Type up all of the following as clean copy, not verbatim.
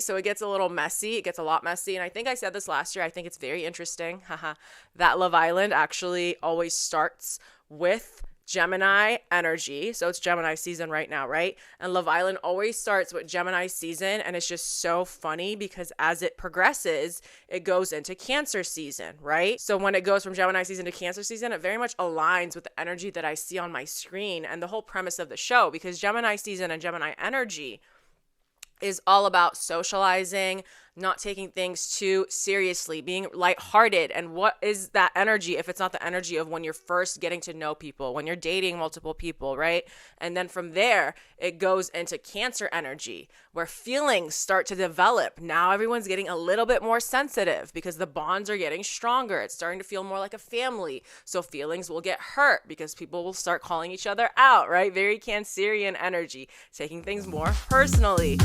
So it gets a little messy. It gets a lot messy. And I think I said this last year. I think it's very interesting. Haha. That Love Island actually always starts with Gemini energy. So it's Gemini season right now, right? And Love Island always starts with Gemini season. And it's just so funny because as it progresses, it goes into Cancer season, right? So when it goes from Gemini season to Cancer season, it very much aligns with the energy that I see on my screen and the whole premise of the show, because Gemini season and Gemini energy is all about socializing, not taking things too seriously, being lighthearted. And what is that energy if it's not the energy of when you're first getting to know people, when you're dating multiple people, right? And then from there, it goes into Cancer energy, where feelings start to develop. Now everyone's getting a little bit more sensitive because the bonds are getting stronger. It's starting to feel more like a family. So feelings will get hurt because people will start calling each other out, right? Very Cancerian energy, taking things more personally.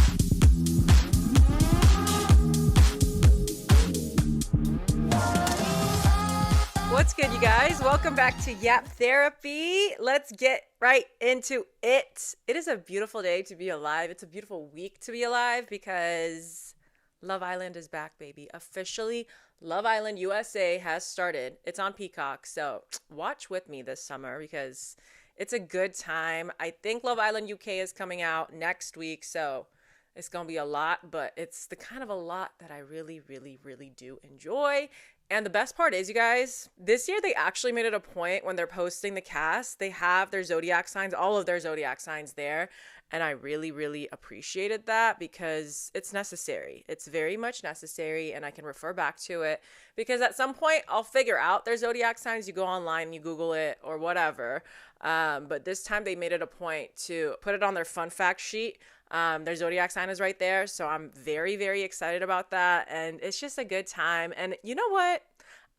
What's good, you guys? Welcome back to Yap Therapy. Let's get right into it. It is a beautiful day to be alive. It's a beautiful week to be alive because Love Island is back, baby. Officially, Love Island USA has started. It's on Peacock, so watch with me this summer because it's a good time. I think Love Island UK is coming out next week, so it's going to be a lot, but it's the kind of a lot that I really, really, really do enjoy. And the best part is, you guys, this year they actually made it a point when they're posting the cast, they have their zodiac signs, all of their zodiac signs there. And I really, really appreciated that because it's necessary. It's very much necessary, and I can refer back to it because at some point I'll figure out their zodiac signs. You go online, you Google it or whatever. But this time they made it a point to put it on their fun fact sheet. Their zodiac sign is right there. So I'm very, very excited about that. And it's just a good time. And you know what?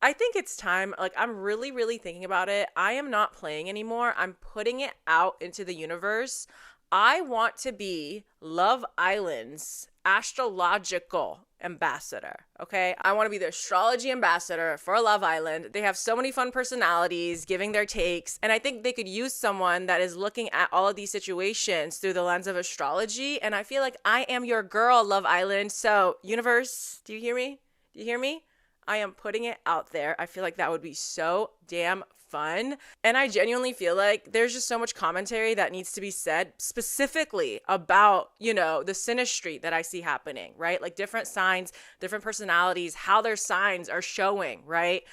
I think it's time. Like, I'm really, really thinking about it. I am not playing anymore. I'm putting it out into the universe. I want to be Love Island's astrological ambassador. Okay. I want to be the astrology ambassador for Love Island. They have so many fun personalities giving their takes. And I think they could use someone that is looking at all of these situations through the lens of astrology. And I feel like I am your girl, Love Island. So, universe, do you hear me? Do you hear me? I am putting it out there. I feel like that would be so damn fun. And I genuinely feel like there's just so much commentary that needs to be said specifically about, the synastry that I see happening, right? Like different signs, different personalities, how their signs are showing, right?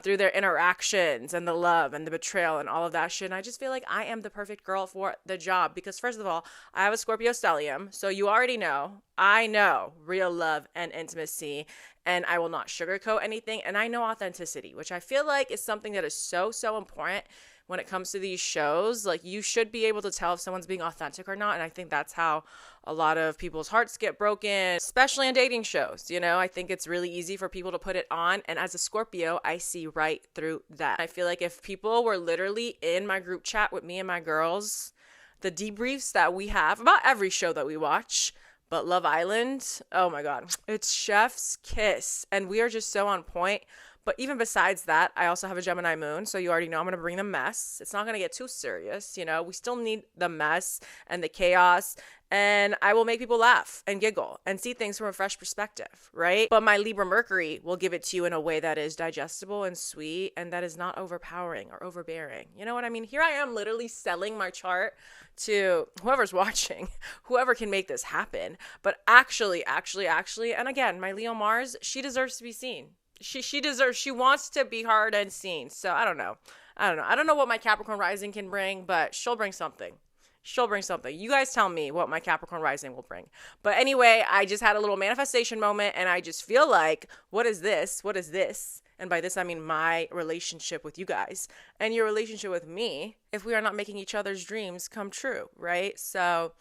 Through their interactions and the love and the betrayal and all of that shit. And I just feel like I am the perfect girl for the job because first of all, I have a Scorpio stellium. So you already know, I know real love and intimacy. And I will not sugarcoat anything. And I know authenticity, which I feel like is something that is so, so important when it comes to these shows. Like, you should be able to tell if someone's being authentic or not. And I think that's how a lot of people's hearts get broken, especially in dating shows. I think it's really easy for people to put it on. And as a Scorpio, I see right through that. I feel like if people were literally in my group chat with me and my girls, the debriefs that we have about every show that we watch, but Love Island, oh my God, it's chef's kiss. And we are just so on point. But even besides that, I also have a Gemini moon. So you already know I'm going to bring the mess. It's not going to get too serious. We still need the mess and the chaos. And I will make people laugh and giggle and see things from a fresh perspective, right? But my Libra Mercury will give it to you in a way that is digestible and sweet and that is not overpowering or overbearing. You know what I mean? Here I am literally selling my chart to whoever's watching, whoever can make this happen. But actually, and again, my Leo Mars, she deserves to be seen. She wants to be heard and seen. So I don't know. I don't know what my Capricorn rising can bring, but she'll bring something. You guys tell me what my Capricorn rising will bring. But anyway, I just had a little manifestation moment and I just feel like, what is this? And by this, I mean my relationship with you guys and your relationship with me if we are not making each other's dreams come true, right? So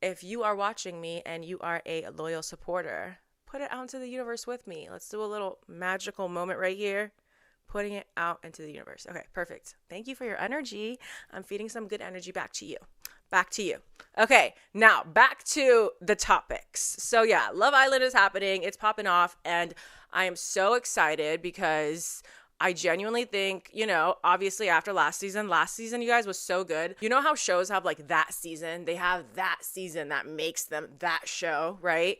if you are watching me and you are a loyal supporter, put it out into the universe with me. Let's do a little magical moment right here. Putting it out into the universe. Okay, perfect. Thank you for your energy. I'm feeding some good energy back to you. Okay, now back to the topics. So yeah, Love Island is happening. It's popping off. And I am so excited because I genuinely think, obviously after last season, you guys, was so good. You know how shows have like that season? They have that season that makes them that show, right?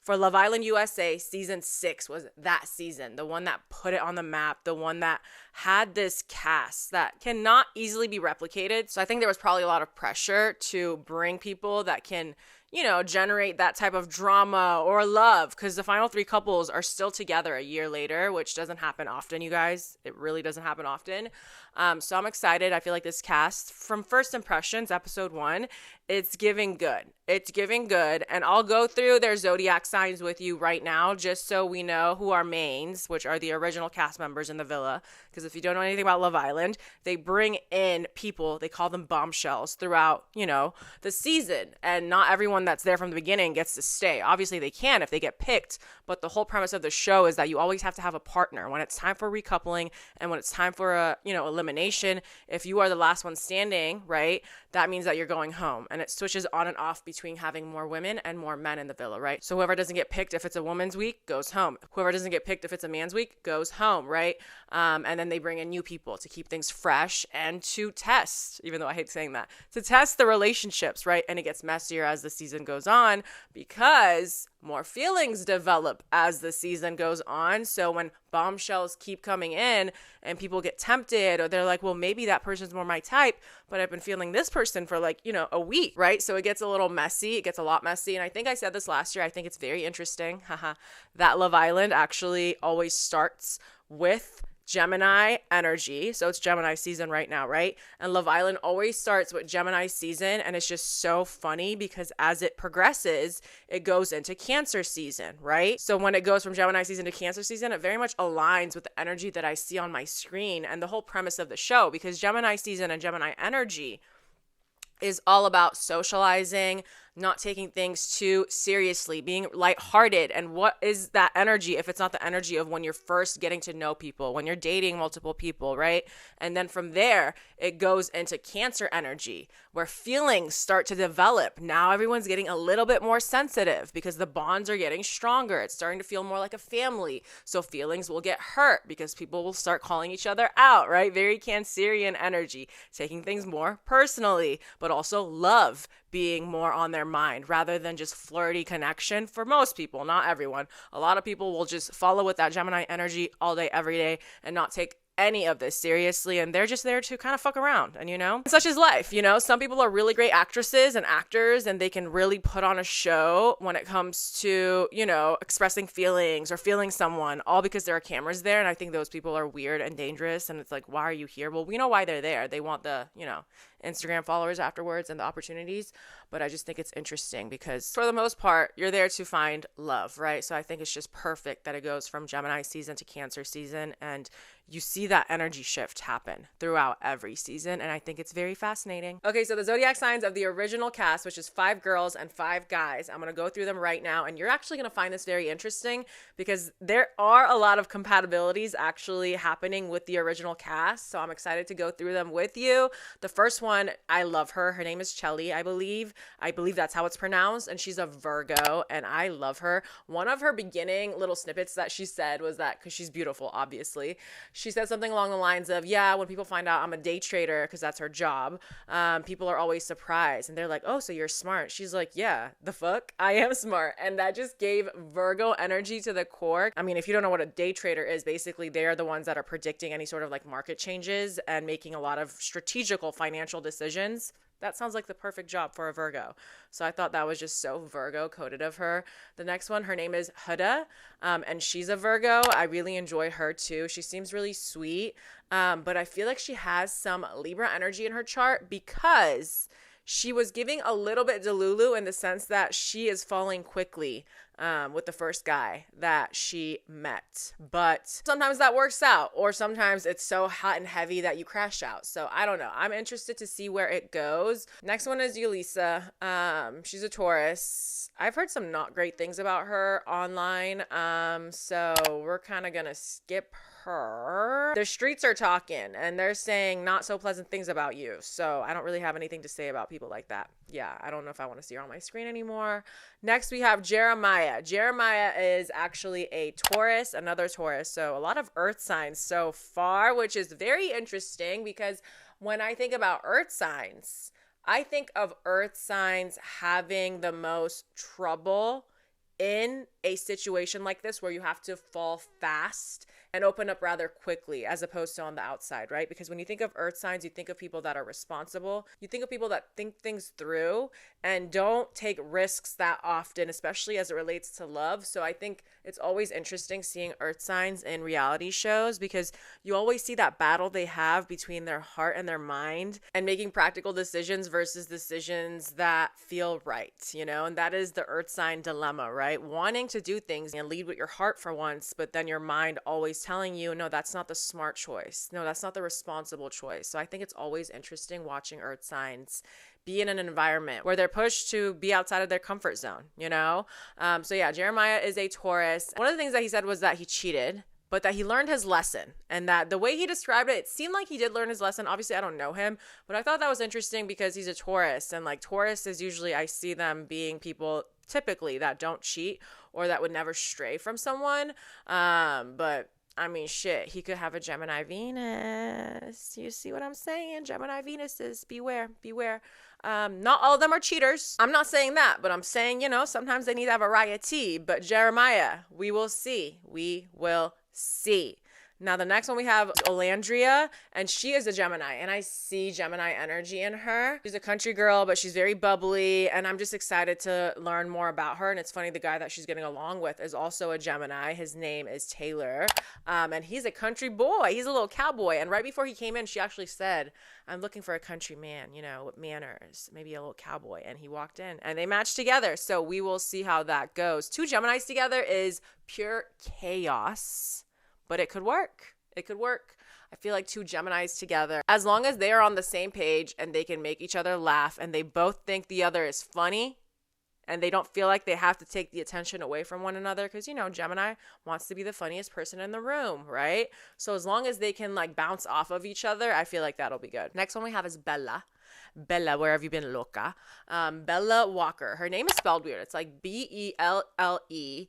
for Love Island USA, season 6 was that season, the one that put it on the map, the one that had this cast that cannot easily be replicated. So I think there was probably a lot of pressure to bring people that can, you know, generate that type of drama or love, because the final 3 couples are still together a year later, which doesn't happen often, you guys. It really doesn't happen often. So I'm excited. I feel like this cast, from first impressions, episode 1, it's giving good. It's giving good. And I'll go through their zodiac signs with you right now, just so we know who our mains, which are the original cast members in the villa. Because if you don't know anything about Love Island, they bring in people, they call them bombshells, throughout, you know, the season. And not everyone that's there from the beginning gets to stay. Obviously they can if they get picked, but the whole premise of the show is that you always have to have a partner when it's time for recoupling and when it's time for a, you know, elimination. If you are the last one standing, right, that means that you're going home. And it switches on and off between having more women and more men in the villa, right? So whoever doesn't get picked if it's a woman's week goes home. Whoever doesn't get picked if it's a man's week goes home, right? And then they bring in new people to keep things fresh and to test, even though I hate saying that, to test the relationships, right? And it gets messier as the season goes on because more feelings develop as the season goes on. So when bombshells keep coming in and people get tempted, or they're like, well, maybe that person's more my type, but I've been feeling this person for like, you know, a week, right? So it gets a little messy. It gets a lot messy. And I think I said this last year. I think it's very interesting, that Love Island actually always starts with Gemini energy. So it's Gemini season right now, right? And Love Island always starts with Gemini season. And it's just so funny because as it progresses, it goes into Cancer season, right? So when it goes from Gemini season to Cancer season, it very much aligns with the energy that I see on my screen and the whole premise of the show, because Gemini season and Gemini energy is all about socializing, not taking things too seriously, being lighthearted. And what is that energy if it's not the energy of when you're first getting to know people, when you're dating multiple people, right? And then from there, it goes into Cancer energy, where feelings start to develop. Now everyone's getting a little bit more sensitive because the bonds are getting stronger. It's starting to feel more like a family. So feelings will get hurt because people will start calling each other out, right? Very Cancerian energy, taking things more personally, but also love being more on their mind rather than just flirty connection for most people, not everyone. A lot of people will just follow with that Gemini energy all day, every day, and not take any of this seriously, and they're just there to kind of fuck around. And, you know, such is life. You know, some people are really great actresses and actors, and they can really put on a show when it comes to, you know, expressing feelings or feeling someone, all because there are cameras there. And I think those people are weird and dangerous, and it's like, why are you here? Well, we know why they're there. They want the, you know, Instagram followers afterwards and the opportunities. But I just think it's interesting because for the most part, you're there to find love, right? So I think it's just perfect that it goes from Gemini season to Cancer season, and you see that energy shift happen throughout every season, and I think it's very fascinating. Okay, so the zodiac signs of the original cast, which is 5 girls and 5 guys, I'm going to go through them right now, and you're actually going to find this very interesting because there are a lot of compatibilities actually happening with the original cast, so I'm excited to go through them with you. The first one, I love her. Her name is Chelly, I believe. I believe that's how it's pronounced, and she's a Virgo, and I love her. One of her beginning little snippets that she said was that, because she's beautiful, obviously, she said something along the lines of, yeah, when people find out I'm a day trader, because that's her job, people are always surprised, and they're like, oh, so you're smart. She's like, yeah, the fuck? I am smart. And that just gave Virgo energy to the core. I mean, if you don't know what a day trader is, basically they are the ones that are predicting any sort of like market changes and making a lot of strategical financial decisions. That sounds like the perfect job for a Virgo. So I thought that was just so Virgo coded of her. The next one, her name is Huda, and she's a Virgo. I really enjoy her too. She seems really sweet, but I feel like she has some Libra energy in her chart because she was giving a little bit Delulu in the sense that she is falling quickly with the first guy that she met. But sometimes that works out, or sometimes it's so hot and heavy that you crash out. So I don't know. I'm interested to see where it goes. Next one is Yulisa. She's a Taurus. I've heard some not great things about her online. So we're kind of going to skip her. The streets are talking and they're saying not so pleasant things about you. So I don't really have anything to say about people like that. Yeah, I don't know if I want to see her on my screen anymore. Next, we have Jeremiah. Jeremiah is actually a Taurus, another Taurus. So a lot of earth signs so far, which is very interesting because when I think about earth signs, I think of earth signs having the most trouble in a situation like this where you have to fall fast and open up rather quickly as opposed to on the outside, right? Because when you think of earth signs, you think of people that are responsible. You think of people that think things through and don't take risks that often, especially as it relates to love. So I think it's always interesting seeing earth signs in reality shows because you always see that battle they have between their heart and their mind and making practical decisions versus decisions that feel right, you know? And that is the earth sign dilemma, right? Wanting to do things and lead with your heart for once, but then your mind always telling you, no, that's not the smart choice. No, that's not the responsible choice. So I think it's always interesting watching earth signs be in an environment where they're pushed to be outside of their comfort zone, you know? So yeah, Jeremiah is a Taurus. One of the things that he said was that he cheated, but that he learned his lesson, and that the way he described it, it seemed like he did learn his lesson. Obviously, I don't know him, but I thought that was interesting because he's a Taurus, and like Taurus is usually, I see them being people typically that don't cheat or that would never stray from someone. But I mean, shit, he could have a Gemini Venus. You see what I'm saying? Gemini Venuses, beware, beware. Not all of them are cheaters. I'm not saying that, but I'm saying, you know, sometimes they need to have variety. But Jeremiah, we will see. We will see. Now, the next one we have Olandria, and she is a Gemini, and I see Gemini energy in her. She's a country girl, but she's very bubbly, and I'm just excited to learn more about her. And it's funny, the guy that she's getting along with is also a Gemini. His name is Taylor, and he's a country boy. He's a little cowboy, and right before he came in, she actually said, I'm looking for a country man, you know, with manners, maybe a little cowboy. And he walked in, and they matched together, so we will see how that goes. Two Geminis together is pure chaos. But it could work. It could work. I feel like two Geminis together, as long as they are on the same page and they can make each other laugh and they both think the other is funny and they don't feel like they have to take the attention away from one another, because, you know, Gemini wants to be the funniest person in the room, right? So as long as they can like bounce off of each other, I feel like that'll be good. Next one we have is Bella. Bella, where have you been, loca? Bella Walker. Her name is spelled weird. It's like Belle-A.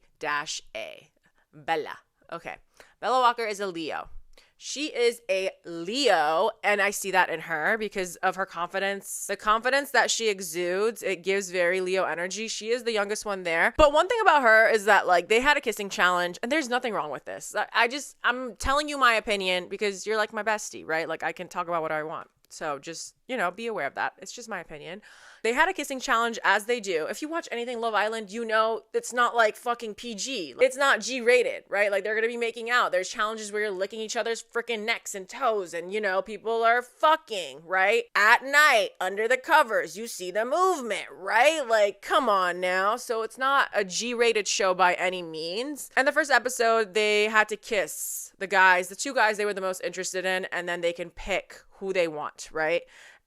Bella. Okay. Bella Walker is a Leo. She is a Leo, and I see that in her because of her confidence. The confidence that she exudes, it gives very Leo energy. She is the youngest one there. But one thing about her is that, like, they had a kissing challenge, and there's nothing wrong with this. I'm telling you my opinion because you're like my bestie, right? Like, I can talk about what I want. So just, you know, be aware of that. It's just my opinion. They had a kissing challenge, as they do. If you watch anything Love Island, you know it's not like fucking PG. It's not G-rated, right? Like, they're going to be making out. There's challenges where you're licking each other's freaking necks and toes, and, you know, people are fucking, right? At night, under the covers, you see the movement, right? Like, come on now. So it's not a G-rated show by any means. And the first episode, they had to kiss the two guys they were the most interested in, and then they can pick who they want, right?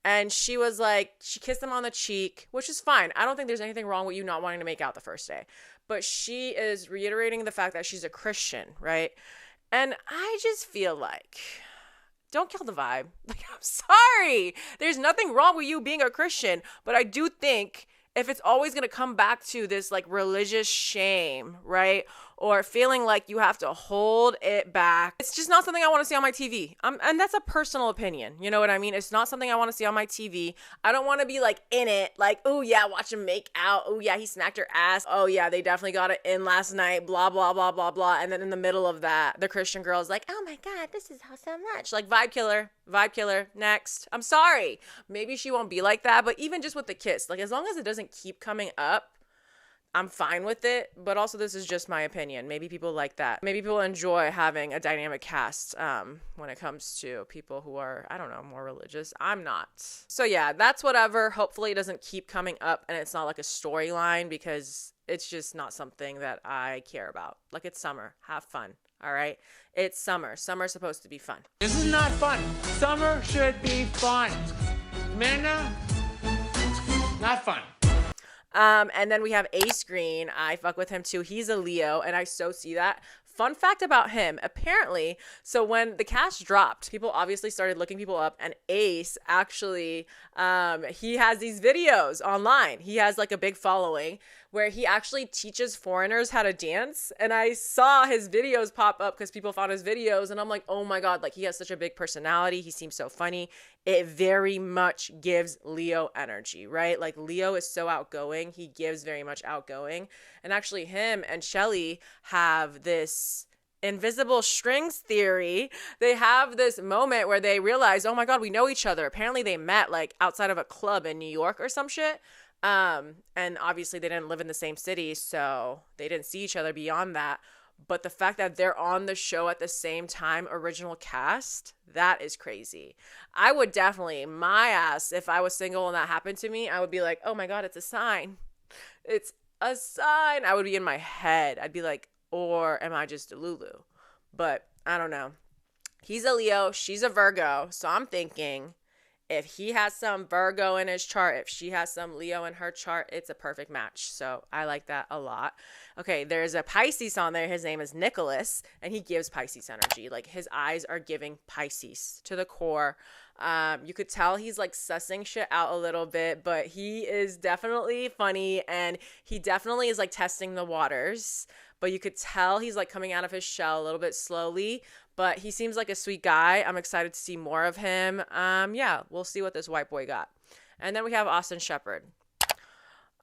And she was like, she kissed him on the cheek, which is fine. I don't think there's anything wrong with you not wanting to make out the first day. But she is reiterating the fact that she's a Christian, right? And I just feel like, don't kill the vibe. Like, I'm sorry. There's nothing wrong with you being a Christian. But I do think if it's always going to come back to this like religious shame, right? Or feeling like you have to hold it back, it's just not something I want to see on my TV. And that's a personal opinion. You know what I mean? It's not something I want to see on my TV. I don't want to be like in it, like, oh yeah, watch them make out. Oh yeah, he smacked her ass. Oh yeah, they definitely got it in last night, blah, blah, blah, blah, blah. And then in the middle of that, the Christian girl is like, oh my God, this is so much. Like, vibe killer, next. I'm sorry. Maybe she won't be like that, but even just with the kiss, like, as long as it doesn't keep coming up, I'm fine with it. But also, this is just my opinion. Maybe people like that. Maybe people enjoy having a dynamic cast when it comes to people who are, I don't know, more religious. I'm not. So yeah, that's whatever. Hopefully it doesn't keep coming up and it's not like a storyline, because it's just not something that I care about. Like, it's summer. Have fun. All right? It's summer. Summer's supposed to be fun. This is not fun. Summer should be fun. Minna, not fun. And then we have Ace Green. I fuck with him too. He's a Leo, and I so see that. Fun fact about him, apparently, so when the cast dropped, people obviously started looking people up, and Ace actually, he has these videos online. He has like a big following where he actually teaches foreigners how to dance. And I saw his videos pop up because people found his videos, and I'm like, oh my God, like he has such a big personality. He seems so funny. It very much gives Leo energy, right? Like Leo is so outgoing. He gives very much outgoing. And actually him and Shelly have this invisible strings theory. They have this moment where they realize, oh my God, we know each other. Apparently they met like outside of a club in New York or some shit. And obviously they didn't live in the same city, so they didn't see each other beyond that. But the fact that they're on the show at the same time, original cast, that is crazy. I would definitely, my ass, if I was single and that happened to me, I would be like, oh my God, it's a sign. It's a sign. I would be in my head. I'd be like, or am I just Delulu? But I don't know. He's a Leo. She's a Virgo. So I'm thinking if he has some Virgo in his chart, if she has some Leo in her chart, it's a perfect match. So I like that a lot. Okay, there's a Pisces on there. His name is Nicholas, and he gives Pisces energy. Like his eyes are giving Pisces to the core. You could tell he's like sussing shit out a little bit, but he is definitely funny, and he definitely is like testing the waters. But you could tell he's like coming out of his shell a little bit slowly, but he seems like a sweet guy. I'm excited to see more of him. Yeah, we'll see what this white boy got. And then we have Austin Shepherd.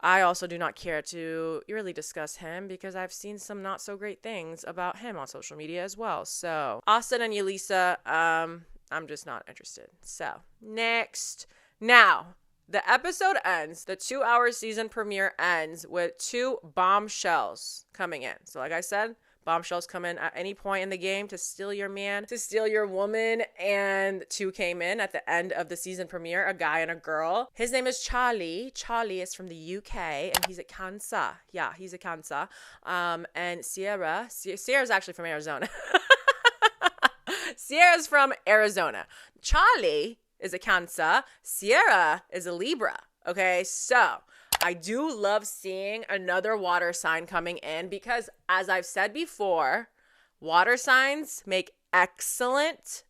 I also do not care to really discuss him because I've seen some not so great things about him on social media as well. So Austin and Yulisa, I'm just not interested. So next. Now, the episode ends, the 2-hour season premiere ends with 2 bombshells coming in. So like I said, bombshells come in at any point in the game to steal your man, to steal your woman, and 2 came in at the end of the season premiere, a guy and a girl. His name is Charlie. Charlie is from the UK, and he's a Cancer. Yeah, he's a Cancer. And Sierra's actually from Arizona. Sierra's from Arizona. Charlie is a Cancer. Sierra is a Libra. Okay, so I do love seeing another water sign coming in because, as I've said before, water signs make excellent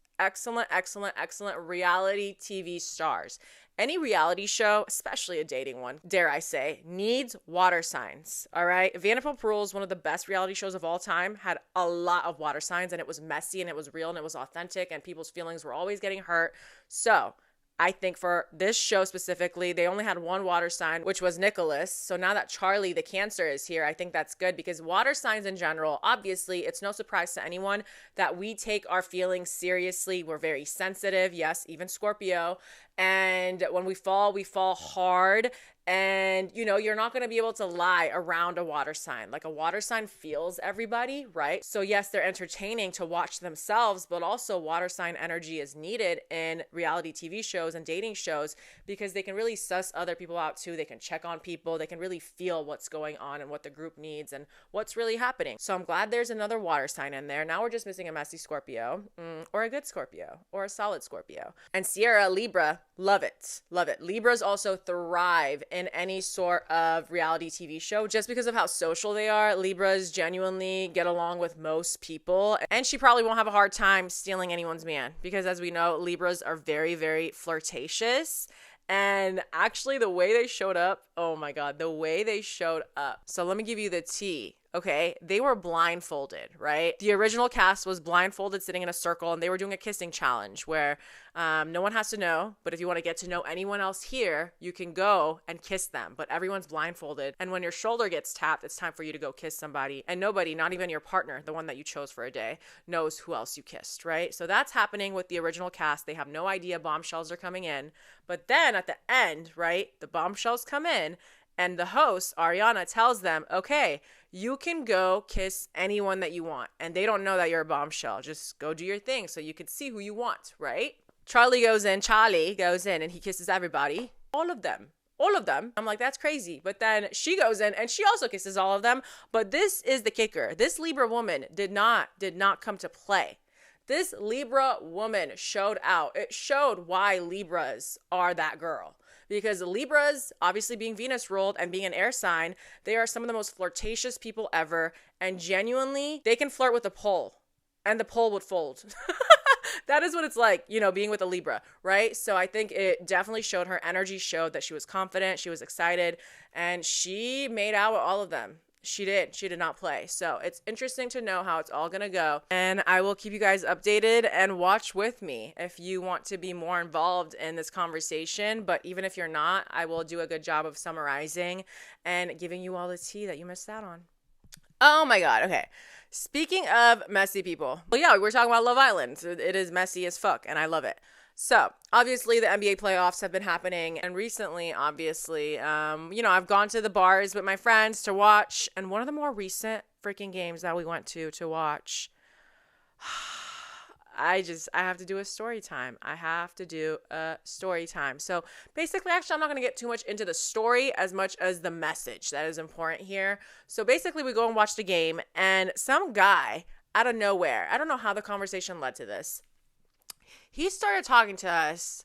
reality TV stars. Any reality show, especially a dating one, dare I say, needs water signs, all right? Vanderpump Rules, one of the best reality shows of all time, had a lot of water signs, and it was messy, and it was real, and it was authentic, and people's feelings were always getting hurt. So I think for this show specifically, they only had 1 water sign, which was Nicholas. So now that Charlie, the Cancer, is here, I think that's good because water signs in general, obviously, it's no surprise to anyone that we take our feelings seriously. We're very sensitive. Yes, even Scorpio. And when we fall hard. And, you know, you're not going to be able to lie around a water sign. Like a water sign feels everybody, right? So yes, they're entertaining to watch themselves, but also water sign energy is needed in reality TV shows and dating shows because they can really suss other people out too. They can check on people. They can really feel what's going on and what the group needs and what's really happening. So I'm glad there's another water sign in there. Now we're just missing a messy Scorpio or a good Scorpio or a solid Scorpio. And Sierra, Libra, love it. Love it. Libras also thrive in any sort of reality TV show just because of how social they are. Libras genuinely get along with most people, and she probably won't have a hard time stealing anyone's man because, as we know, Libras are very, very flirtatious. And actually the way they showed up, oh my God, the way they showed up. So let me give you the tea. Okay, they were blindfolded, right? The original cast was blindfolded, sitting in a circle, and they were doing a kissing challenge where no one has to know, but if you want to get to know anyone else here, you can go and kiss them, but everyone's blindfolded. And when your shoulder gets tapped, it's time for you to go kiss somebody, and nobody, not even your partner, the one that you chose for a day, knows who else you kissed, right? So that's happening with the original cast. They have no idea bombshells are coming in, but then at the end, right, the bombshells come in, and the host, Ariana, tells them, okay, you can go kiss anyone that you want. And they don't know that you're a bombshell. Just go do your thing so you can see who you want, right? Charlie goes in and he kisses everybody. All of them. I'm like, that's crazy. But then she goes in and she also kisses all of them. But this is the kicker. This Libra woman did not come to play. This Libra woman showed out. It showed why Libras are that girl. Because Libras, obviously being Venus ruled and being an air sign, they are some of the most flirtatious people ever. And genuinely, they can flirt with a pole. And the pole would fold. That is what it's like, you know, being with a Libra, right? So I think it definitely showed, her energy showed that she was confident, she was excited, and she made out with all of them. She did not play. So it's interesting to know how it's all going to go. And I will keep you guys updated and watch with me if you want to be more involved in this conversation. But even if you're not, I will do a good job of summarizing and giving you all the tea that you missed out on. Oh my God. Okay. Speaking of messy people. Well, yeah, we're talking about Love Island. It is messy as fuck, and I love it. So, obviously, the NBA playoffs have been happening, and recently, obviously, I've gone to the bars with my friends to watch, and one of the more recent freaking games that we went to watch, I have to do a story time. So, basically, actually, I'm not going to get too much into the story as much as the message that is important here. So, basically, we go and watch the game, and some guy out of nowhere, I don't know how the conversation led to this, he started talking to us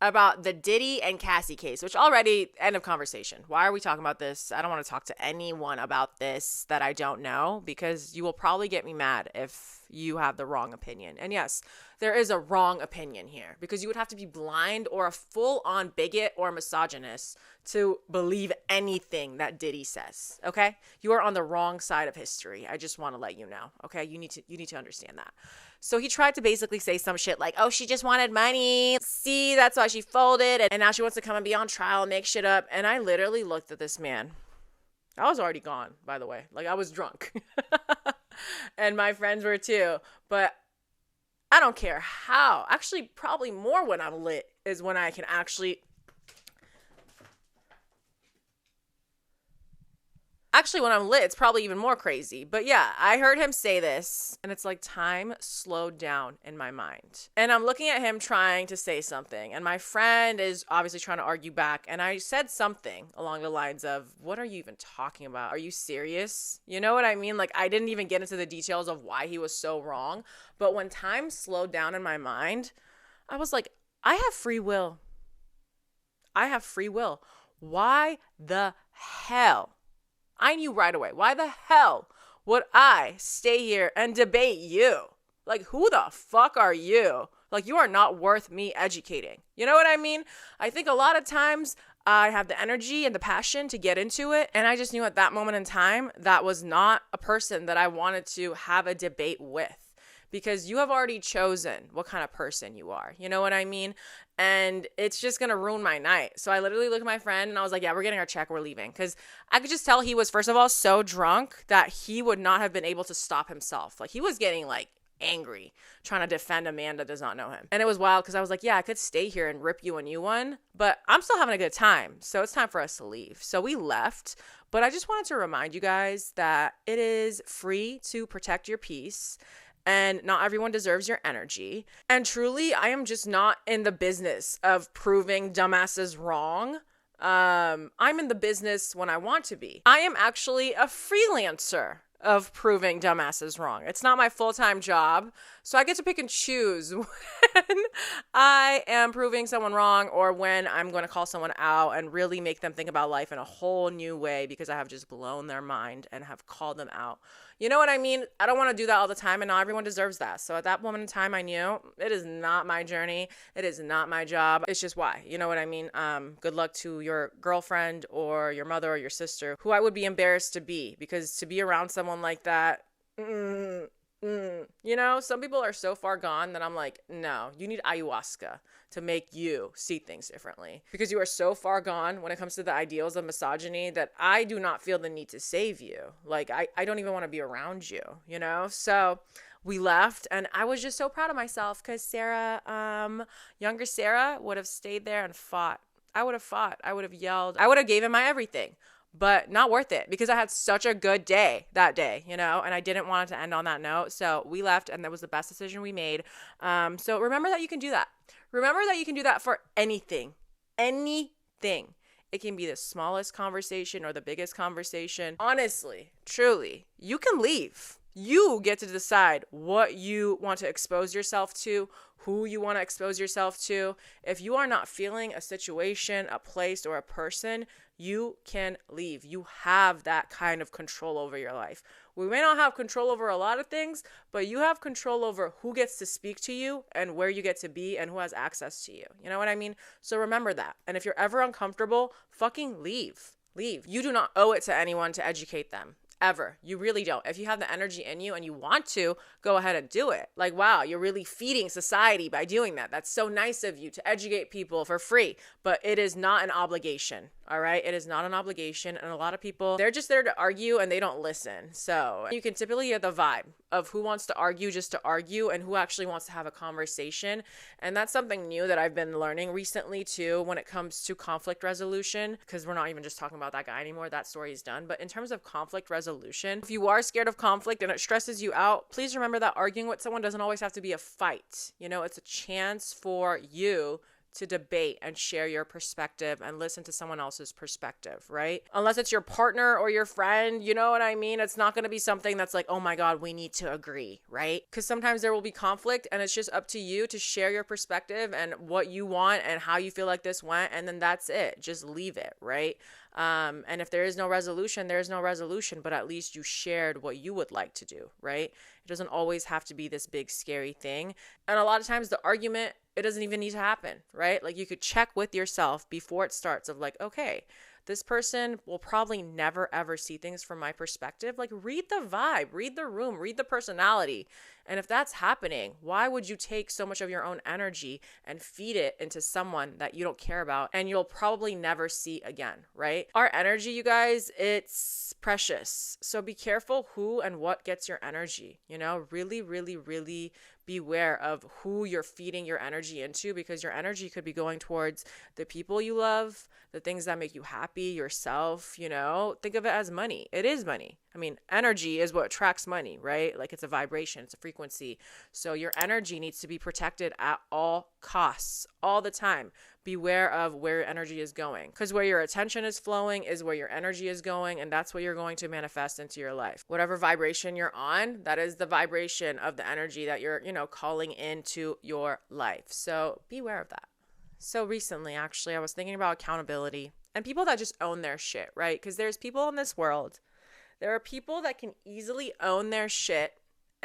about the Diddy and Cassie case, which already, end of conversation. Why are we talking about this? I don't want to talk to anyone about this that I don't know, because you will probably get me mad if you have the wrong opinion. And yes, there is a wrong opinion here, because you would have to be blind or a full-on bigot or misogynist to believe anything that Diddy says, okay? You are on the wrong side of history. I just want to let you know, okay? You need to understand that. So he tried to basically say some shit like, oh, she just wanted money. See, that's why she folded. And now she wants to come and be on trial and make shit up. And I literally looked at this man. I was already gone, by the way. Like, I was drunk. And my friends were too. But I don't care how. Actually, probably more when I'm lit is when I can actually... Actually, when I'm lit, it's probably even more crazy. But yeah, I heard him say this, and it's like time slowed down in my mind. And I'm looking at him trying to say something, and my friend is obviously trying to argue back. And I said something along the lines of, what are you even talking about? Are you serious? You know what I mean? Like, I didn't even get into the details of why he was so wrong. But when time slowed down in my mind, I was like, I have free will. I have free will. Why the hell? I knew right away. Why the hell would I stay here and debate you? Like, who the fuck are you? Like, you are not worth me educating. You know what I mean? I think a lot of times I have the energy and the passion to get into it. And I just knew at that moment in time, that was not a person that I wanted to have a debate with. Because you have already chosen what kind of person you are. You know what I mean? And it's just going to ruin my night. So I literally looked at my friend and I was like, yeah, we're getting our check. We're leaving. Because I could just tell he was, first of all, so drunk that he would not have been able to stop himself. Like, he was getting like angry trying to defend a man that does not know him. And it was wild because I was like, yeah, I could stay here and rip you a new one, but I'm still having a good time. So it's time for us to leave. So we left. But I just wanted to remind you guys that it is free to protect your peace. And not everyone deserves your energy. And truly, I am just not in the business of proving dumbasses wrong. I'm in the business when I want to be. I am actually a freelancer of proving dumbasses wrong. It's not my full-time job, so I get to pick and choose when I am proving someone wrong or when I'm going to call someone out and really make them think about life in a whole new way because I have just blown their mind and have called them out. You know what I mean? I don't want to do that all the time, and not everyone deserves that. So at that moment in time, I knew it is not my journey. It is not my job. It's just why. You know what I mean? Good luck to your girlfriend or your mother or your sister, who I would be embarrassed to be, because to be around someone like that, you know, some people are so far gone that I'm like, no, you need ayahuasca to make you see things differently, because you are so far gone when it comes to the ideals of misogyny that I do not feel the need to save you. Like, I don't even want to be around you, you know? So we left, and I was just so proud of myself because Sarah, younger Sarah, would have stayed there and fought. I would have fought. I would have yelled. I would have given my everything. But not worth it, because I had such a good day that day, you know, and I didn't want it to end on that note. So we left, and that was the best decision we made. So remember that you can do that. Remember that you can do that for anything. Anything. It can be the smallest conversation or the biggest conversation. Honestly, truly, you can leave. You get to decide what you want to expose yourself to, who you want to expose yourself to. If you are not feeling a situation, a place, or a person, you can leave. You have that kind of control over your life. We may not have control over a lot of things, but you have control over who gets to speak to you and where you get to be and who has access to you. You know what I mean? So remember that. And if you're ever uncomfortable, fucking leave. Leave. You do not owe it to anyone to educate them. Ever. You really don't. If you have the energy in you and you want to, go ahead and do it. Like, wow, you're really feeding society by doing that. That's so nice of you to educate people for free, but it is not an obligation. All right. It is not an obligation. And a lot of people, they're just there to argue and they don't listen. So you can typically get the vibe of who wants to argue just to argue and who actually wants to have a conversation. And that's something new that I've been learning recently too, when it comes to conflict resolution, because we're not even just talking about that guy anymore. That story is done. But in terms of conflict resolution, if you are scared of conflict and it stresses you out, please remember that arguing with someone doesn't always have to be a fight. You know, it's a chance for you to debate and share your perspective and listen to someone else's perspective, right? Unless it's your partner or your friend, you know what I mean? It's not going to be something that's like, oh my God, we need to agree, right? Because sometimes there will be conflict and it's just up to you to share your perspective and what you want and how you feel like this went. And then that's it. Just leave it, right? And if there is no resolution, there is no resolution, but at least you shared what you would like to do, right? It doesn't always have to be this big, scary thing. And a lot of times the argument, it doesn't even need to happen, right? Like you could check with yourself before it starts of like, okay, this person will probably never ever see things from my perspective. Like read the vibe, read the room, read the personality. And if that's happening, why would you take so much of your own energy and feed it into someone that you don't care about and you'll probably never see again, right? Our energy, you guys, it's precious. So be careful who and what gets your energy, you know, really, really, really beware of who you're feeding your energy into, because your energy could be going towards the people you love, the things that make you happy, yourself, you know. Think of it as money. It is money. I mean, energy is what attracts money, right? Like it's a vibration, it's a frequency. So your energy needs to be protected at all costs, all the time. Beware of where your energy is going, because where your attention is flowing is where your energy is going, and that's what you're going to manifest into your life. Whatever vibration you're on, that is the vibration of the energy that you're, you know, calling into your life. So beware of that. So recently, actually, I was thinking about accountability and people that just own their shit, right? Because there's people in this world, there are people that can easily own their shit,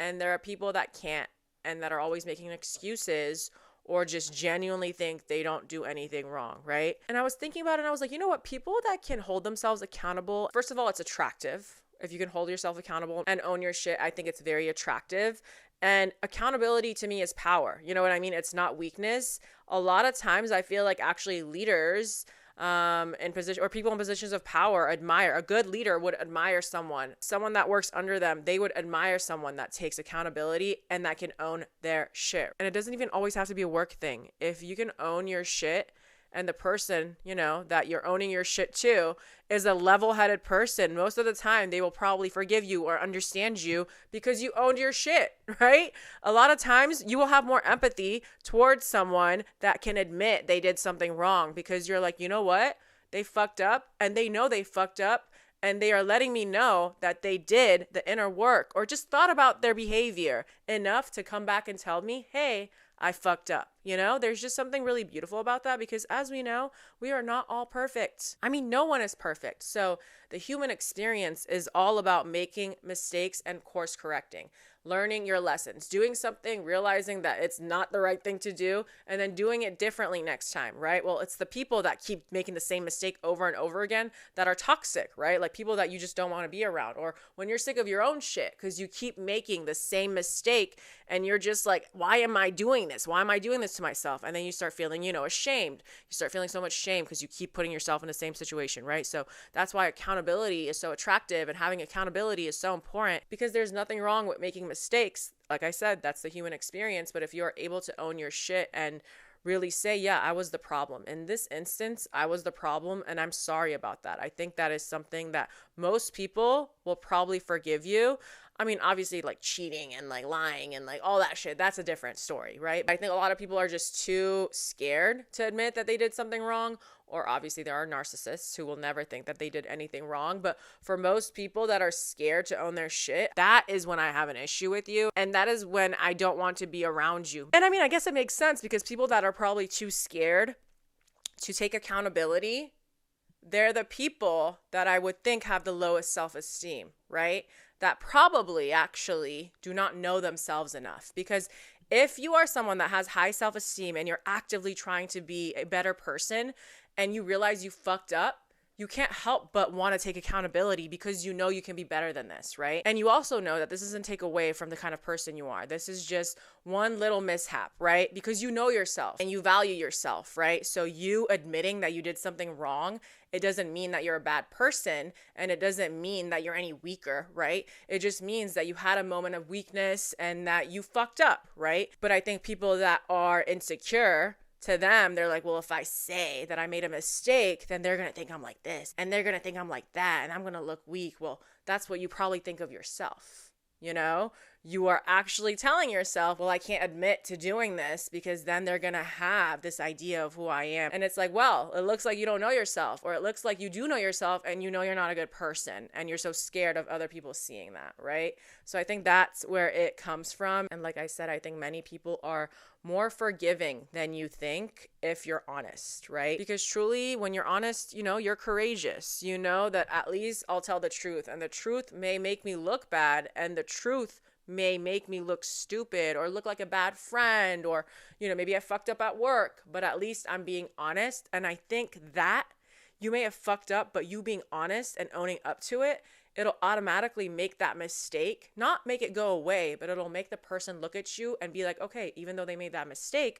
and there are people that can't and that are always making excuses or just genuinely think they don't do anything wrong, right? And I was thinking about it and I was like, you know what? People that can hold themselves accountable, first of all, it's attractive. If you can hold yourself accountable and own your shit, I think it's very attractive. And accountability to me is power. You know what I mean? It's not weakness. A lot of times I feel like actually leaders in position or people in positions of power admire, a good leader would admire someone that works under them. They would admire someone that takes accountability and that can own their shit. And it doesn't even always have to be a work thing. If you can own your shit and the person, you know, that you're owning your shit to is a level-headed person, most of the time they will probably forgive you or understand you because you owned your shit, right? A lot of times you will have more empathy towards someone that can admit they did something wrong, because you're like, you know what? They fucked up and they know they fucked up, and they are letting me know that they did the inner work or just thought about their behavior enough to come back and tell me, hey, I fucked up. You know, there's just something really beautiful about that, because as we know, we are not all perfect. I mean, no one is perfect. So the human experience is all about making mistakes and course correcting, learning your lessons, doing something, realizing that it's not the right thing to do, and then doing it differently next time, right? Well, it's the people that keep making the same mistake over and over again that are toxic, right? Like people that you just don't want to be around. Or when you're sick of your own shit because you keep making the same mistake and you're just like, why am I doing this? Why am I doing this to myself? And then you start feeling, you know, ashamed. You start feeling so much shame because you keep putting yourself in the same situation, right? So that's why accountability is so attractive, and having accountability is so important, because there's nothing wrong with making mistakes. Like I said, that's the human experience. But if you're able to own your shit and really say, yeah, I was the problem. In this instance, I was the problem, and I'm sorry about that. I think that is something that most people will probably forgive you. I mean, obviously, like cheating and like lying and like all that shit, that's a different story, right? I think a lot of people are just too scared to admit that they did something wrong. Or obviously there are narcissists who will never think that they did anything wrong. But for most people that are scared to own their shit, that is when I have an issue with you. And that is when I don't want to be around you. And I mean, I guess it makes sense, because people that are probably too scared to take accountability, they're the people that I would think have the lowest self-esteem, right? that probably actually do not know themselves enough. Because if you are someone that has high self-esteem and you're actively trying to be a better person and you realize you fucked up, you can't help but want to take accountability because you know you can be better than this, right? And you also know that this doesn't take away from the kind of person you are. This is just one little mishap, right? Because you know yourself and you value yourself, right? So you admitting that you did something wrong, it doesn't mean that you're a bad person, and it doesn't mean that you're any weaker, right? It just means that you had a moment of weakness and that you fucked up, right? But I think people that are insecure, to them, they're like, well, if I say that I made a mistake, then they're going to think I'm like this, and they're going to think I'm like that, and I'm going to look weak. Well, that's what you probably think of yourself. You know, you are actually telling yourself, well, I can't admit to doing this because then they're going to have this idea of who I am. And it's like, well, it looks like you don't know yourself, or it looks like you do know yourself and you know you're not a good person and you're so scared of other people seeing that, right? So I think that's where it comes from. And like I said, I think many people are more forgiving than you think if you're honest, right? Because truly, when you're honest, you know, you're courageous. You know that at least I'll tell the truth, and the truth may make me look bad, and the truth may make me look stupid or look like a bad friend, or, you know, maybe I fucked up at work, but at least I'm being honest. And I think that you may have fucked up, but you being honest and owning up to it, it'll automatically make that mistake, not make it go away, but it'll make the person look at you and be like, okay, even though they made that mistake,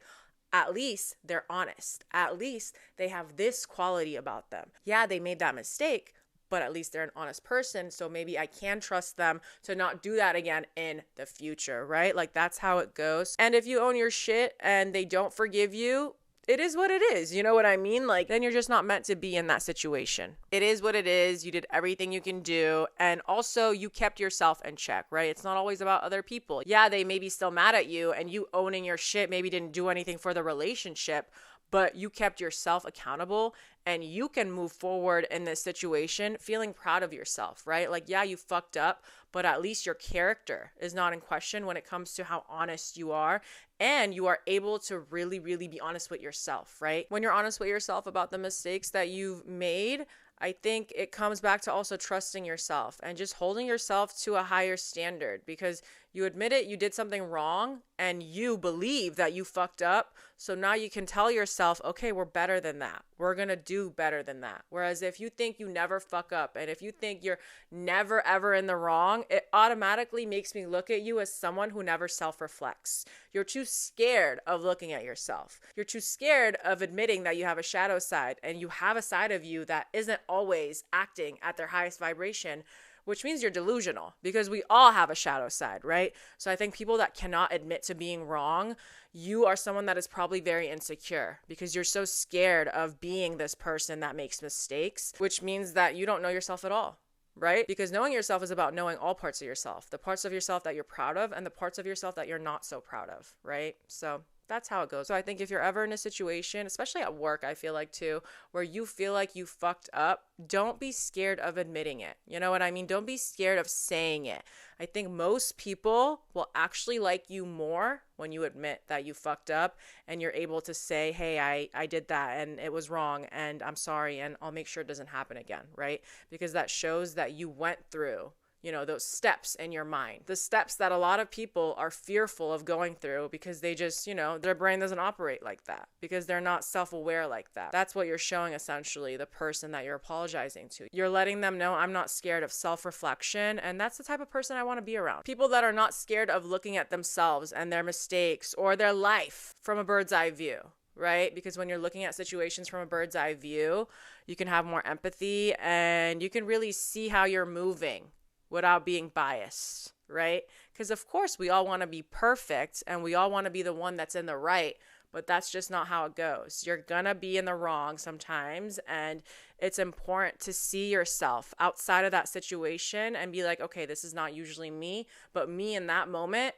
at least they're honest. At least they have this quality about them. Yeah, they made that mistake, but at least they're an honest person. So maybe I can trust them to not do that again in the future, right? Like, that's how it goes. And if you own your shit and they don't forgive you, it is what it is. You know what I mean? Like, then you're just not meant to be in that situation. It is what it is. You did everything you can do. And also, you kept yourself in check, right? It's not always about other people. Yeah, they may be still mad at you, and you owning your shit maybe didn't do anything for the relationship, but you kept yourself accountable, and you can move forward in this situation feeling proud of yourself, right? Like, yeah, you fucked up, but at least your character is not in question when it comes to how honest you are. And you are able to really, really be honest with yourself, right? When you're honest with yourself about the mistakes that you've made, I think it comes back to also trusting yourself and just holding yourself to a higher standard, because you admit it, you did something wrong, and you believe that you fucked up. So now you can tell yourself, okay, we're better than that. We're going to do better than that. Whereas if you think you never fuck up, and if you think you're never, ever in the wrong, it automatically makes me look at you as someone who never self-reflects. You're too scared of looking at yourself. You're too scared of admitting that you have a shadow side, and you have a side of you that isn't always acting at their highest vibration, which means you're delusional, because we all have a shadow side, right? So I think people that cannot admit to being wrong, you are someone that is probably very insecure because you're so scared of being this person that makes mistakes, which means that you don't know yourself at all, right? Because knowing yourself is about knowing all parts of yourself, the parts of yourself that you're proud of and the parts of yourself that you're not so proud of, right? So that's how it goes. So I think if you're ever in a situation, especially at work, I feel like too, where you feel like you fucked up, don't be scared of admitting it. You know what I mean? Don't be scared of saying it. I think most people will actually like you more when you admit that you fucked up and you're able to say, hey, I did that and it was wrong and I'm sorry and I'll make sure it doesn't happen again, right? Because that shows that you went through, you know, those steps in your mind, the steps that a lot of people are fearful of going through because they just, you know, their brain doesn't operate like that because they're not self-aware like that. That's what you're showing essentially the person that you're apologizing to. You're letting them know, I'm not scared of self-reflection, and that's the type of person I want to be around. People that are not scared of looking at themselves and their mistakes or their life from a bird's eye view. Right? Because when you're looking at situations from a bird's eye view, you can have more empathy and you can really see how you're moving without being biased, right? Because of course we all want to be perfect and we all want to be the one that's in the right, but that's just not how it goes. You're gonna be in the wrong sometimes, and it's important to see yourself outside of that situation and be like, okay, this is not usually me, but me in that moment,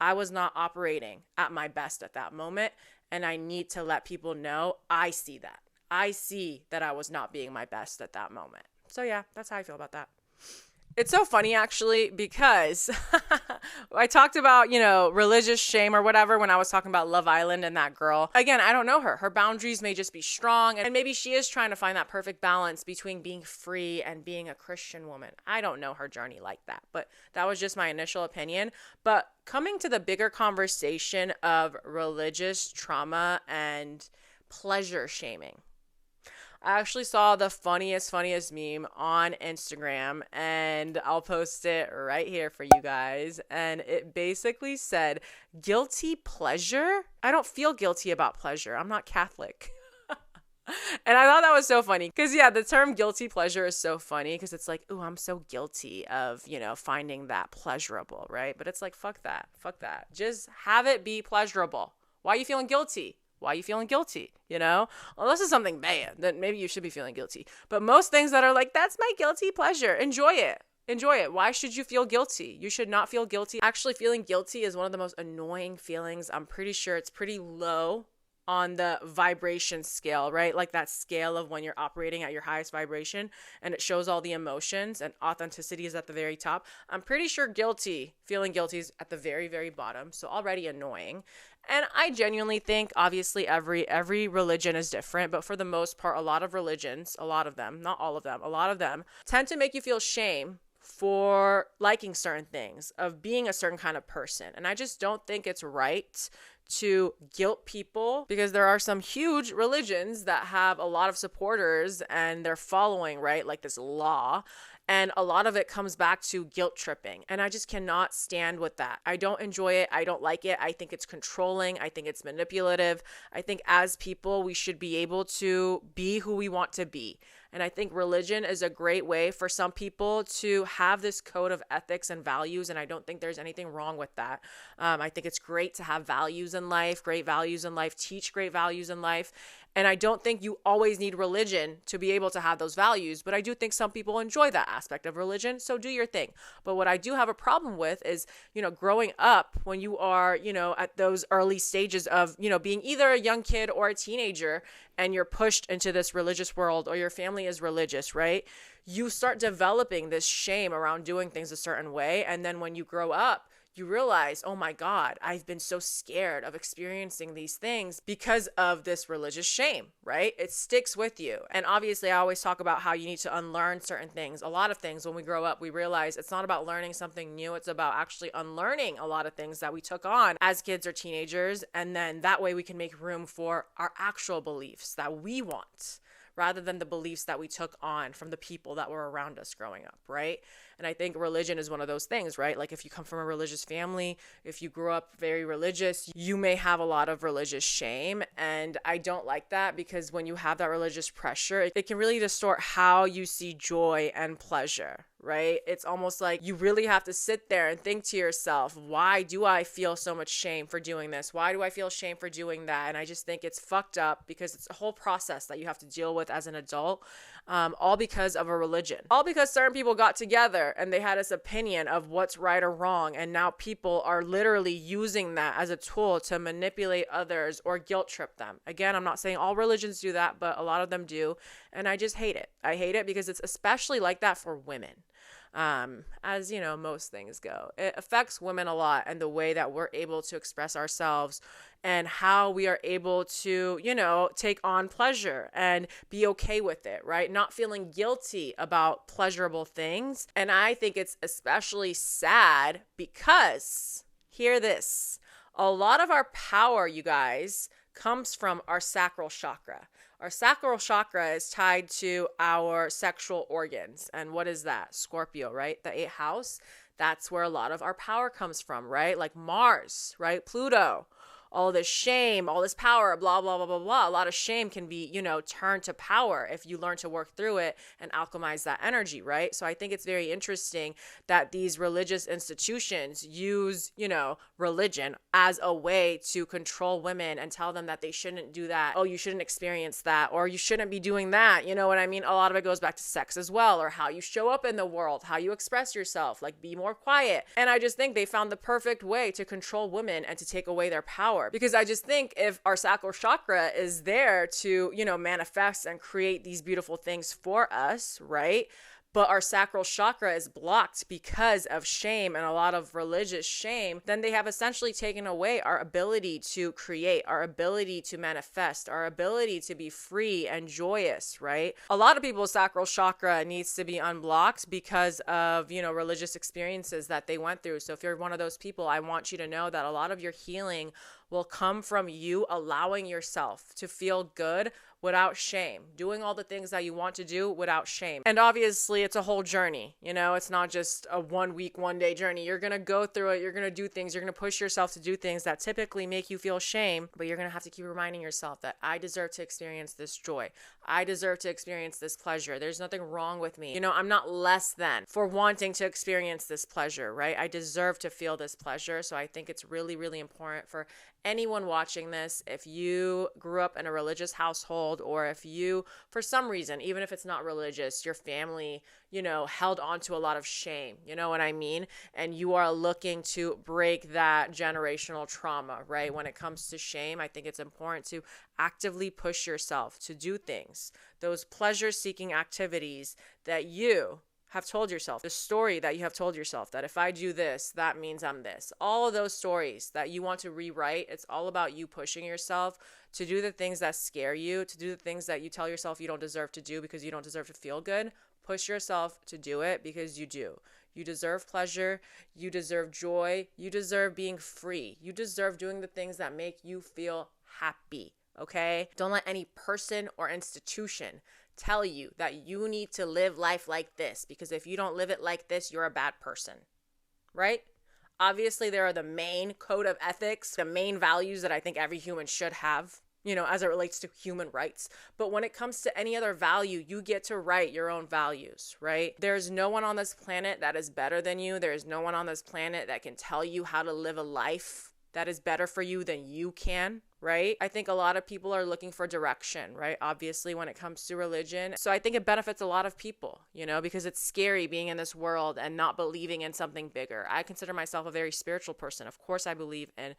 I was not operating at my best at that moment, and I need to let people know I see that. I see that I was not being my best at that moment. So yeah, that's how I feel about that. It's so funny, actually, because I talked about, religious shame or whatever when I was talking about Love Island and that girl. Again, I don't know her. Her boundaries may just be strong, and maybe she is trying to find that perfect balance between being free and being a Christian woman. I don't know her journey like that, but that was just my initial opinion. But coming to the bigger conversation of religious trauma and pleasure shaming. I actually saw the funniest meme on Instagram, and I'll post it right here for you guys. And it basically said, guilty pleasure? I don't feel guilty about pleasure. I'm not Catholic. And I thought that was so funny because, yeah, the term guilty pleasure is so funny because it's like, ooh, I'm so guilty of, finding that pleasurable, right? But it's like, fuck that. Just have it be pleasurable. Why are you feeling guilty? Why are you feeling guilty? Unless it's something bad, then maybe you should be feeling guilty. But most things that are like, that's my guilty pleasure. Enjoy it. Why should you feel guilty? You should not feel guilty. Actually, feeling guilty is one of the most annoying feelings. I'm pretty sure it's pretty low on the vibration scale, right? Like that scale of when you're operating at your highest vibration and it shows all the emotions and authenticity is at the very top. I'm pretty sure feeling guilty is at the very, very bottom. So already annoying. And I genuinely think, obviously, every religion is different, but for the most part, a lot of religions, a lot of them, not all of them, a lot of them tend to make you feel shame for liking certain things, of being a certain kind of person. And I just don't think it's right to guilt people, because there are some huge religions that have a lot of supporters and they're following, right, like this law. And a lot of it comes back to guilt tripping. And I just cannot stand with that. I don't enjoy it. I don't like it. I think it's controlling. I think it's manipulative. I think as people, we should be able to be who we want to be. And I think religion is a great way for some people to have this code of ethics and values. And I don't think there's anything wrong with that. I think it's great to have values in life, great values in life, teach great values in life. And I don't think you always need religion to be able to have those values, but I do think some people enjoy that aspect of religion, so do your thing. But what I do have a problem with is, growing up when you are, at those early stages of, being either a young kid or a teenager, and you're pushed into this religious world or your family is religious, right? You start developing this shame around doing things a certain way. And then when you grow up, you realize, oh my God, I've been so scared of experiencing these things because of this religious shame, right? It sticks with you. And obviously, I always talk about how you need to unlearn certain things. A lot of things when we grow up, we realize it's not about learning something new. It's about actually unlearning a lot of things that we took on as kids or teenagers. And then that way we can make room for our actual beliefs that we want, rather than the beliefs that we took on from the people that were around us growing up, right? And I think religion is one of those things, right? Like if you come from a religious family, if you grew up very religious, you may have a lot of religious shame. And I don't like that, because when you have that religious pressure, it can really distort how you see joy and pleasure, right? It's almost like you really have to sit there and think to yourself, why do I feel so much shame for doing this? Why do I feel shame for doing that? And I just think it's fucked up, because it's a whole process that you have to deal with as an adult, all because of a religion. All because certain people got together and they had this opinion of what's right or wrong. And now people are literally using that as a tool to manipulate others or guilt trip them. Again, I'm not saying all religions do that, but a lot of them do. And I just hate it. I hate it because it's especially like that for women. As most things go, it affects women a lot, and the way that we're able to express ourselves and how we are able to, take on pleasure and be okay with it, right? Not feeling guilty about pleasurable things. And I think it's especially sad because, hear this, a lot of our power, you guys, comes from our sacral chakra. Our sacral chakra is tied to our sexual organs. And what is that? Scorpio, right? The 8th house. That's where a lot of our power comes from, right? Like Mars, right? Pluto. All this shame, all this power, blah, blah, blah, blah, blah. A lot of shame can be, turned to power if you learn to work through it and alchemize that energy, right? So I think it's very interesting that these religious institutions use, religion as a way to control women and tell them that they shouldn't do that. Oh, you shouldn't experience that, or you shouldn't be doing that. You know what I mean? A lot of it goes back to sex as well, or how you show up in the world, how you express yourself, like be more quiet. And I just think they found the perfect way to control women and to take away their power. Because I just think if our sacral chakra is there to, manifest and create these beautiful things for us, right? but our sacral chakra is blocked because of shame and a lot of religious shame, then they have essentially taken away our ability to create, our ability to manifest, our ability to be free and joyous, right? A lot of people's sacral chakra needs to be unblocked because of, religious experiences that they went through. So if you're one of those people, I want you to know that a lot of your healing will come from you allowing yourself to feel good without shame, doing all the things that you want to do without shame. And obviously it's a whole journey, it's not just a 1 week, 1 day journey. You're going to go through it. You're going to do things. You're going to push yourself to do things that typically make you feel shame, but you're going to have to keep reminding yourself that I deserve to experience this joy. I deserve to experience this pleasure. There's nothing wrong with me. I'm not less than for wanting to experience this pleasure, right? I deserve to feel this pleasure. So I think it's really, really important for anyone watching this, if you grew up in a religious household, or if you, for some reason, even if it's not religious, your family, held on to a lot of shame, you know what I mean? And you are looking to break that generational trauma, right? When it comes to shame, I think it's important to actively push yourself to do things, those pleasure-seeking activities that you have told yourself, the story that you have told yourself that if I do this, that means I'm this. All of those stories that you want to rewrite, it's all about you pushing yourself to do the things that scare you, to do the things that you tell yourself you don't deserve to do because you don't deserve to feel good. Push yourself to do it because you do. You deserve pleasure. You deserve joy. You deserve being free. You deserve doing the things that make you feel happy, okay? Don't let any person or institution tell you that you need to live life like this, because if you don't live it like this, you're a bad person, right? Obviously, there are the main code of ethics, the main values that I think every human should have, as it relates to human rights. But when it comes to any other value, you get to write your own values, right? There's no one on this planet that is better than you. There's no one on this planet that can tell you how to live a life that is better for you than you can, right? I think a lot of people are looking for direction, right? Obviously, when it comes to religion. So I think it benefits a lot of people, because it's scary being in this world and not believing in something bigger. I consider myself a very spiritual person. Of course, I believe in,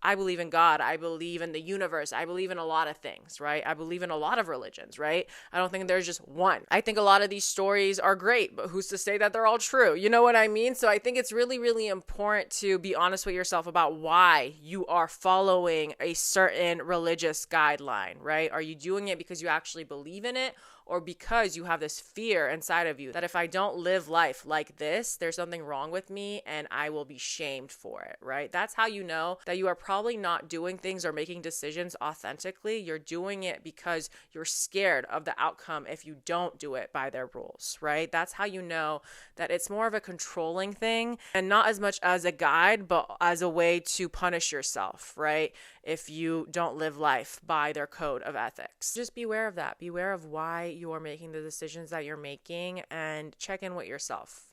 I believe in God. I believe in the universe. I believe in a lot of things, right? I believe in a lot of religions, right? I don't think there's just one. I think a lot of these stories are great, but who's to say that they're all true? You know what I mean? So I think it's really, really important to be honest with yourself about why you are following a certain religious guideline, right? Are you doing it because you actually believe in it, or because you have this fear inside of you that if I don't live life like this, there's something wrong with me and I will be shamed for it, right? That's how you know that you are probably not doing things or making decisions authentically. You're doing it because you're scared of the outcome if you don't do it by their rules, right? That's how you know that it's more of a controlling thing and not as much as a guide, but as a way to punish yourself, right? If you don't live life by their code of ethics. Just be aware of that. Be aware of why you are making the decisions that you're making, and check in with yourself.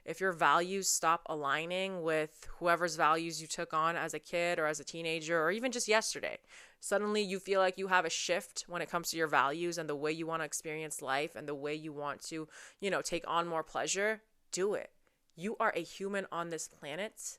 If your values stop aligning with whoever's values you took on as a kid or as a teenager, or even just yesterday, suddenly you feel like you have a shift when it comes to your values and the way you want to experience life and the way you want to, take on more pleasure, do it. You are a human on this planet.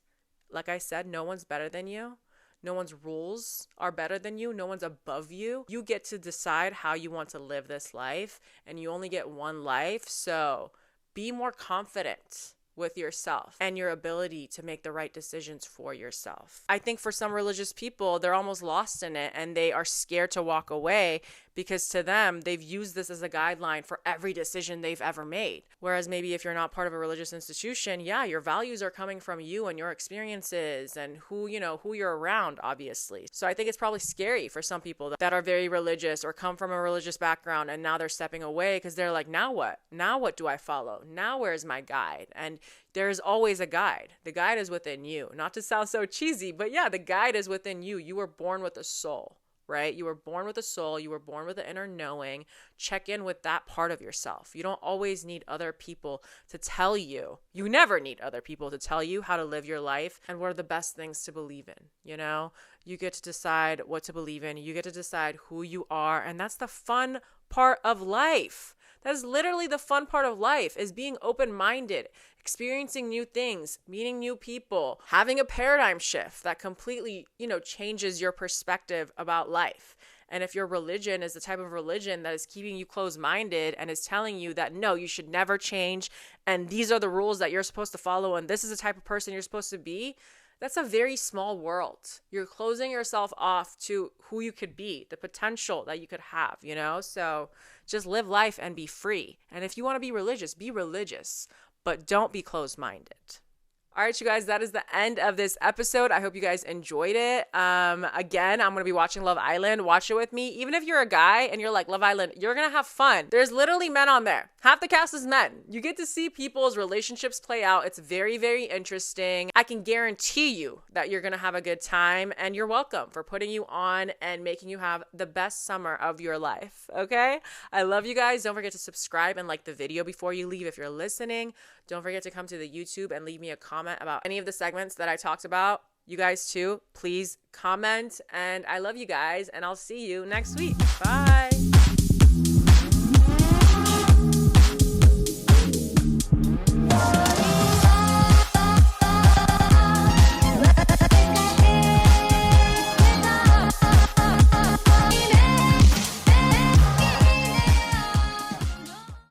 Like I said, no one's better than you. No one's rules are better than you. No one's above you. You get to decide how you want to live this life, and you only get one life. So be more confident with yourself and your ability to make the right decisions for yourself. I think for some religious people, they're almost lost in it and they are scared to walk away because to them, they've used this as a guideline for every decision they've ever made. Whereas maybe if you're not part of a religious institution, yeah, your values are coming from you and your experiences and who you're around, obviously. So I think it's probably scary for some people that are very religious or come from a religious background, and now they're stepping away because they're like, now what? Now what do I follow? Now where's my guide? And there's always a guide. The guide is within you. Not to sound so cheesy, but yeah, the guide is within you. You were born with a soul, right? You were born with a soul. You were born with an inner knowing. Check in with that part of yourself. You don't always need other people to tell you. You never need other people to tell you how to live your life and what are the best things to believe in. You get to decide what to believe in. You get to decide who you are. And that's the fun part of life. That is literally the fun part of life, is being open-minded, experiencing new things, meeting new people, having a paradigm shift that completely, changes your perspective about life. And if your religion is the type of religion that is keeping you closed-minded and is telling you that, no, you should never change, and these are the rules that you're supposed to follow, and this is the type of person you're supposed to be, that's a very small world. You're closing yourself off to who you could be, the potential that you could have, you know? So just live life and be free. And if you want to be religious, but don't be closed-minded. All right, you guys, that is the end of this episode. I hope you guys enjoyed it. Again, I'm going to be watching Love Island. Watch it with me. Even if you're a guy and you're like, Love Island, you're going to have fun. There's literally men on there. Half the cast is men. You get to see people's relationships play out. It's very, very interesting. I can guarantee you that you're going to have a good time, and you're welcome for putting you on and making you have the best summer of your life, okay? I love you guys. Don't forget to subscribe and like the video before you leave if you're listening. Don't forget to come to the YouTube and leave me a comment about any of the segments that I talked about. You guys too, please comment. And I love you guys, and I'll see you next week. Bye.